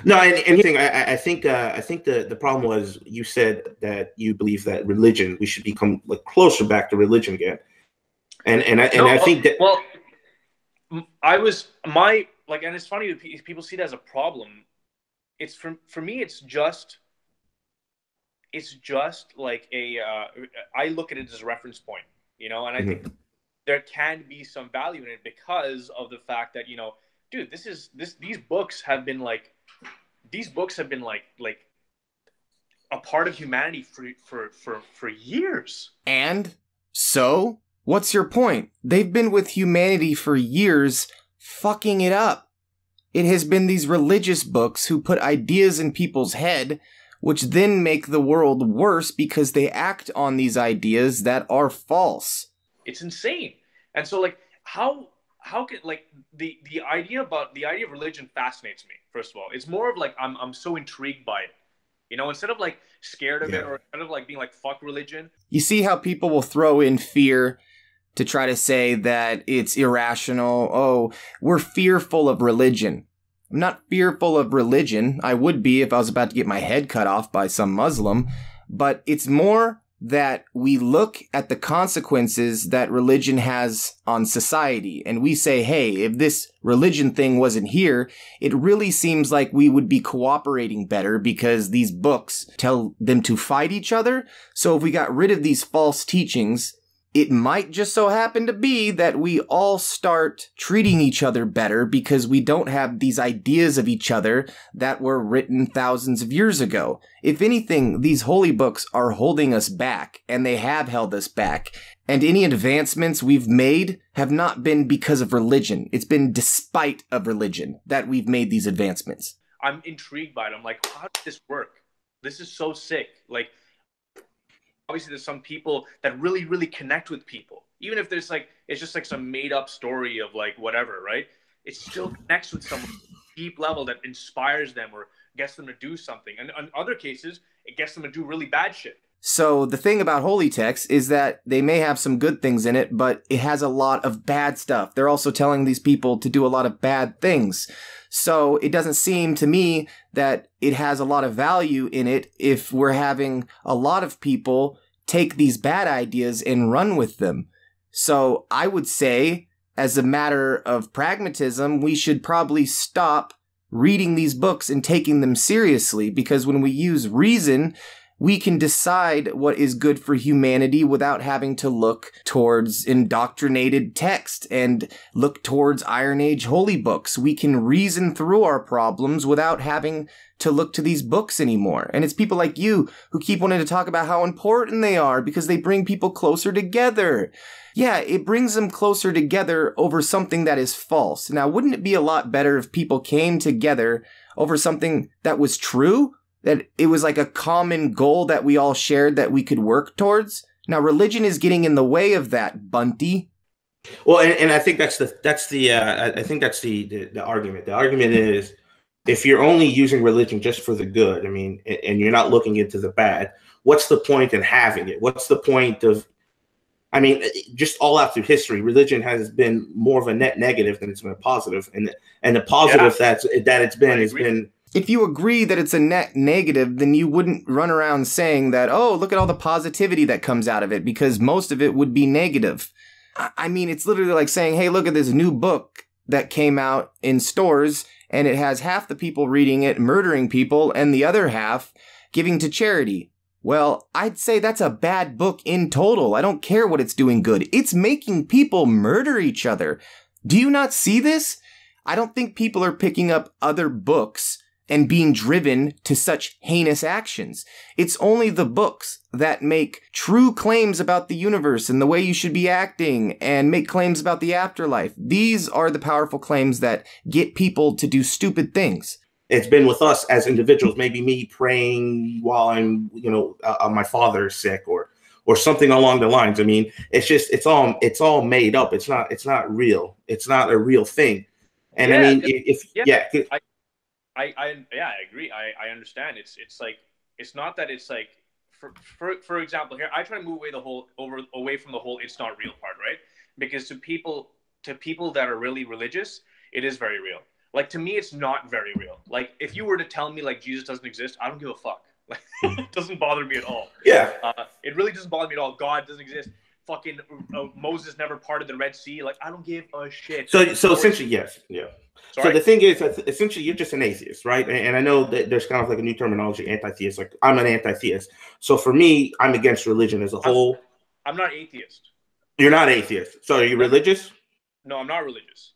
No, and anything. I think the problem was you said that you believe that religion we should become like closer back to religion again, and No, I think that well, I was my like, and it's funny that people see it as a problem. It's for me, it's just like a I look at it as a reference point, and I think mhm. there can be some value in it because of the fact that dude, these books have been like a part of humanity for years. And so, what's your point? They've been with humanity for years, fucking it up. It has been these religious books who put ideas in people's head, which then make the world worse because they act on these ideas that are false. It's insane. And so like how can like the idea of religion fascinates me. First of all, it's more of like I'm so intrigued by it. Instead of like scared of it, Yeah. or instead of like being like fuck religion. You see how people will throw in fear to try to say that it's irrational. Oh, we're fearful of religion. I'm not fearful of religion. I would be if I was about to get my head cut off by some Muslim. But it's more that we look at the consequences that religion has on society. And we say, hey, if this religion thing wasn't here, it really seems like we would be cooperating better because these books tell them to fight each other. So if we got rid of these false teachings, it might just so happen to be that we all start treating each other better because we don't have these ideas of each other that were written thousands of years ago. If anything, these holy books are holding us back, and they have held us back. And any advancements we've made have not been because of religion. It's been despite of religion that we've made these advancements. I'm intrigued by it. I'm like, how does this work? This is so sick. Like, obviously there's some people that really, really connect with people. Even if there's like, it's just like some made up story of like whatever, right? It still connects with someone deep level that inspires them or gets them to do something. And in other cases, it gets them to do really bad shit. So the thing about holy texts is that they may have some good things in it, but it has a lot of bad stuff. They're also telling these people to do a lot of bad things. So it doesn't seem to me that it has a lot of value in it if we're having a lot of people take these bad ideas and run with them. So I would say, as a matter of pragmatism, we should probably stop reading these books and taking them seriously, because when we use reason, we can decide what is good for humanity without having to look towards indoctrinated text and look towards Iron Age holy books. We can reason through our problems without having to look to these books anymore. And it's people like you who keep wanting to talk about how important they are because they bring people closer together. Yeah, it brings them closer together over something that is false. Now, wouldn't it be a lot better if people came together over something that was true? That it was like a common goal that we all shared that we could work towards? Now, religion is getting in the way of that, Bunty. Well, and I think that's the I think that's the argument. The argument is if you're only using religion just for the good, I mean, and you're not looking into the bad, what's the point in having it? What's the point of? I mean, just all out through history, religion has been more of a net negative than it's been a positive, and the positive that it's been has been. If you agree that it's a net negative, then you wouldn't run around saying that, oh, look at all the positivity that comes out of it, because most of it would be negative. I mean, it's literally like saying, hey, look at this new book that came out in stores, and it has half the people reading it murdering people, and the other half giving to charity. Well, I'd say that's a bad book in total. I don't care what it's doing good. It's making people murder each other. Do you not see this? I don't think people are picking up other books and being driven to such heinous actions. It's only the books that make true claims about the universe and the way you should be acting and make claims about the afterlife. These are the powerful claims that get people to do stupid things. It's been with us as individuals, maybe me praying while I'm, my father is sick or something along the lines. I mean, it's all made up. It's not real. It's not a real thing. And I mean, I agree. I understand. It's like, it's not that it's like, for example, here I try to move away from the whole it's not real part, right? Because to people that are really religious, it is very real. Like, to me, it's not very real. Like, if you were to tell me, like, Jesus doesn't exist, I don't give a fuck. Like, it doesn't bother me at all. Yeah. It really doesn't bother me at all. God doesn't exist. Fucking Moses never parted the Red Sea. Like, I don't give a shit. So essentially, yes. Yeah. Sorry? So the thing is, essentially, you're just an atheist, right? And I know that there's kind of like a new terminology, anti-theist. Like, I'm an anti-theist. So for me, I'm against religion as a whole. I'm not atheist. You're not atheist. So are you religious? No, I'm not religious.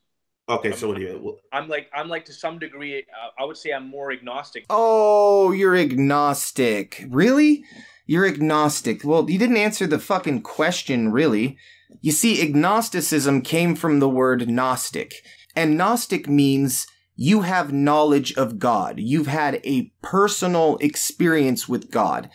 Okay, so what do you? I'm like to some degree. I would say I'm more agnostic. Oh, you're agnostic. Really? You're agnostic. Well, you didn't answer the fucking question, really. You see, agnosticism came from the word Gnostic. And Gnostic means you have knowledge of God. You've had a personal experience with God.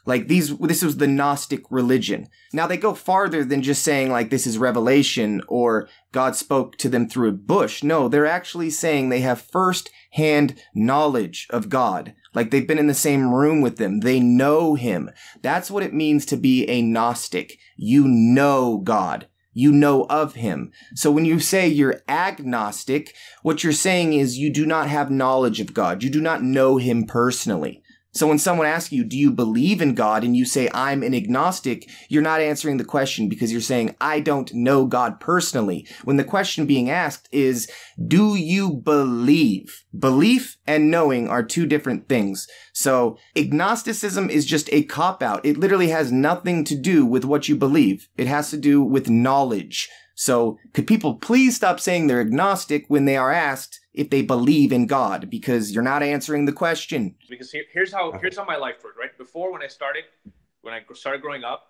Like this was the Gnostic religion. Now they go farther than just saying like this is revelation or God spoke to them through a bush. No, they're actually saying they have first-hand knowledge of God. Like they've been in the same room with them. They know him. That's what it means to be a Gnostic. You know God. You know of him. So when you say you're agnostic, what you're saying is you do not have knowledge of God. You do not know him personally. So when someone asks you, do you believe in God? And you say, I'm an agnostic, you're not answering the question because you're saying, I don't know God personally. When the question being asked is, do you believe? Belief and knowing are two different things. So agnosticism is just a cop-out. It literally has nothing to do with what you believe. It has to do with knowledge. So could people please stop saying they're agnostic when they are asked if they believe in God, because you're not answering the question. Because here's how my life worked, right? Before, when I started growing up,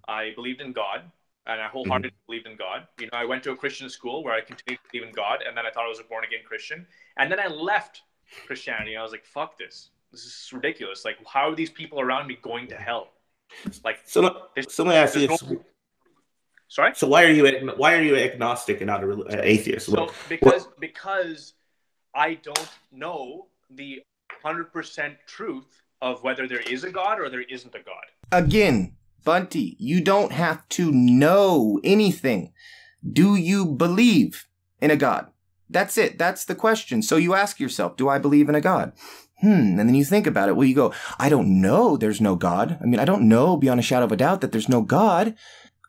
I believed in God, and I wholeheartedly believed in God. You know, I went to a Christian school where I continued to believe in God, and then I thought I was a born-again Christian. And then I left Christianity. I was like, fuck this. This is ridiculous. Like, how are these people around me going to hell? Like, so let me ask you this. Sorry? So why are you agnostic and not an atheist? So because I don't know the 100% truth of whether there is a God or there isn't a God. Again, Bunty, you don't have to know anything. Do you believe in a God? That's it. That's the question. So you ask yourself, do I believe in a God? And then you think about it. Well, you go, I don't know there's no God. I mean, I don't know beyond a shadow of a doubt that there's no God.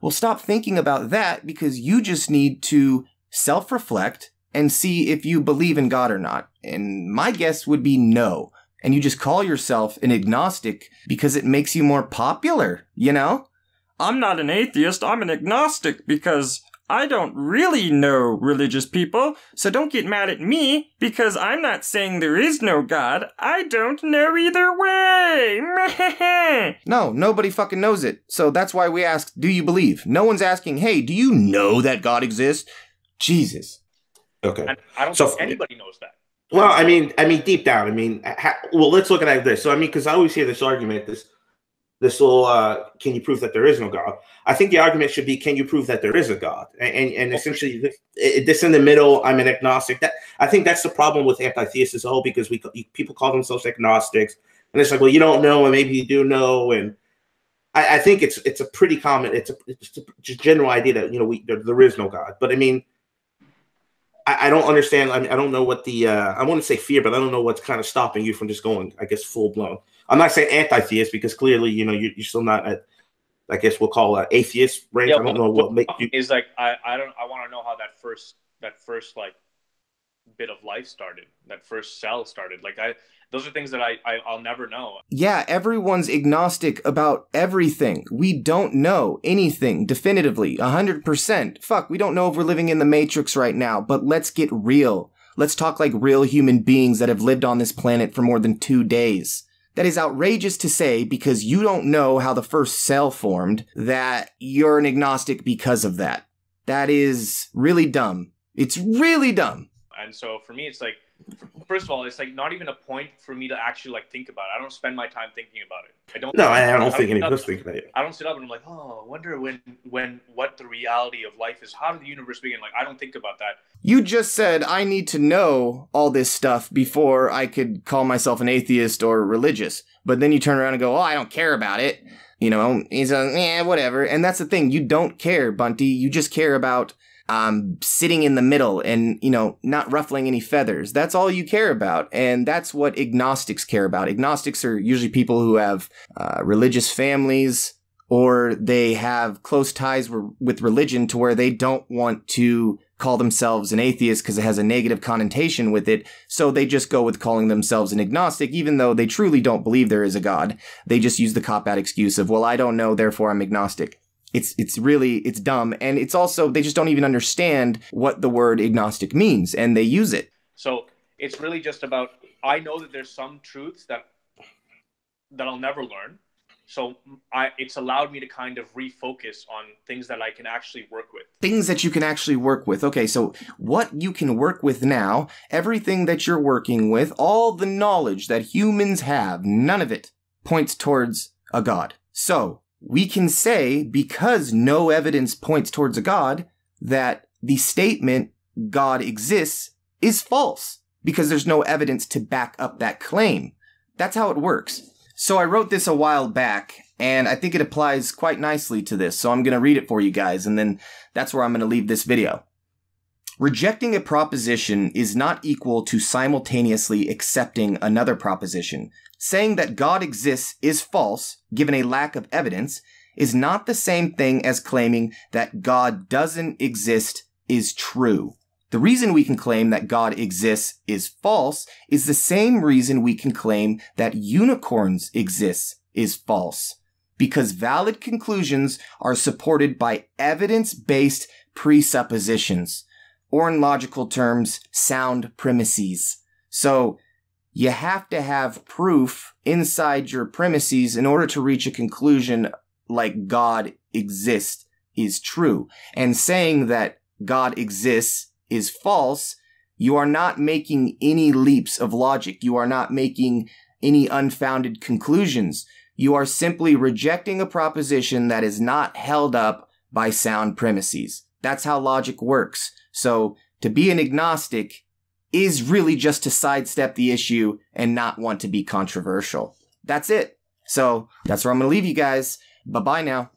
Well, stop thinking about that because you just need to self-reflect and see if you believe in God or not. And my guess would be no. And you just call yourself an agnostic because it makes you more popular, you know? I'm not an atheist, I'm an agnostic because I don't really know religious people, so don't get mad at me because I'm not saying there is no God. I don't know either way. No, nobody fucking knows it. So that's why we ask, do you believe? No one's asking, hey, do you know that God exists? Jesus. Okay. And I don't think anybody knows that. Well, I mean, deep down, let's look at it like this. So, because I always hear this argument, this little, can you prove that there is no God? I think the argument should be, can you prove that there is a God? And essentially, this in the middle, I'm an agnostic. I think that's the problem with anti-theists as a whole, because people call themselves agnostics, and it's like, well, you don't know, and maybe you do know, and I think it's a pretty common, it's a general idea that there is no God. But I mean, I don't understand. I don't know what the I want to say fear, but I don't know what's kind of stopping you from just going, I guess, full blown. I'm not saying anti-theist because clearly, you're still not at, I guess we'll call it atheist range. Yeah, I don't know what make you is like. I want to know how that first like bit of life started. That first cell started. Like those are things that I'll never know. Yeah, everyone's agnostic about everything. We don't know anything definitively, 100%. Fuck, we don't know if we're living in the Matrix right now, but let's get real. Let's talk like real human beings that have lived on this planet for more than 2 days. That is outrageous to say because you don't know how the first cell formed, that you're an agnostic because of that. That is really dumb. It's really dumb. And so for me, it's like, first of all, it's like not even a point for me to actually like think about it. I don't spend my time thinking about it. I don't think any of us think about it. I don't sit up and I'm like, oh, I wonder what the reality of life is. How did the universe begin? Like, I don't think about that. You just said I need to know all this stuff before I could call myself an atheist or religious. But then you turn around and go, oh, I don't care about it. He's whatever. And that's the thing. You don't care, Bunty. You just care about, sitting in the middle and, not ruffling any feathers. That's all you care about. And that's what agnostics care about. Agnostics are usually people who have religious families, or they have close ties with religion to where they don't want to call themselves an atheist because it has a negative connotation with it. So they just go with calling themselves an agnostic, even though they truly don't believe there is a God. They just use the cop-out excuse of, well, I don't know, therefore I'm agnostic. It's dumb. And it's also, they just don't even understand what the word agnostic means, and they use it. So it's really just about, I know that there's some truths that I'll never learn. So it's allowed me to kind of refocus on things that I can actually work with. Things that you can actually work with. Okay, so what you can work with now, everything that you're working with, all the knowledge that humans have, none of it points towards a God. So we can say, because no evidence points towards a God, that the statement God exists is false, because there's no evidence to back up that claim. That's how it works. So I wrote this a while back, and I think it applies quite nicely to this, so I'm going to read it for you guys, and then that's where I'm going to leave this video. Rejecting a proposition is not equal to simultaneously accepting another proposition. Saying that God exists is false, given a lack of evidence, is not the same thing as claiming that God doesn't exist is true. The reason we can claim that God exists is false is the same reason we can claim that unicorns exist is false. Because valid conclusions are supported by evidence-based presuppositions, or in logical terms, sound premises. So, you have to have proof inside your premises in order to reach a conclusion like God exists is true. And saying that God exists is false, you are not making any leaps of logic. You are not making any unfounded conclusions. You are simply rejecting a proposition that is not held up by sound premises. That's how logic works. So, to be an agnostic is really just to sidestep the issue and not want to be controversial. That's it. So, that's where I'm going to leave you guys. Bye-bye now.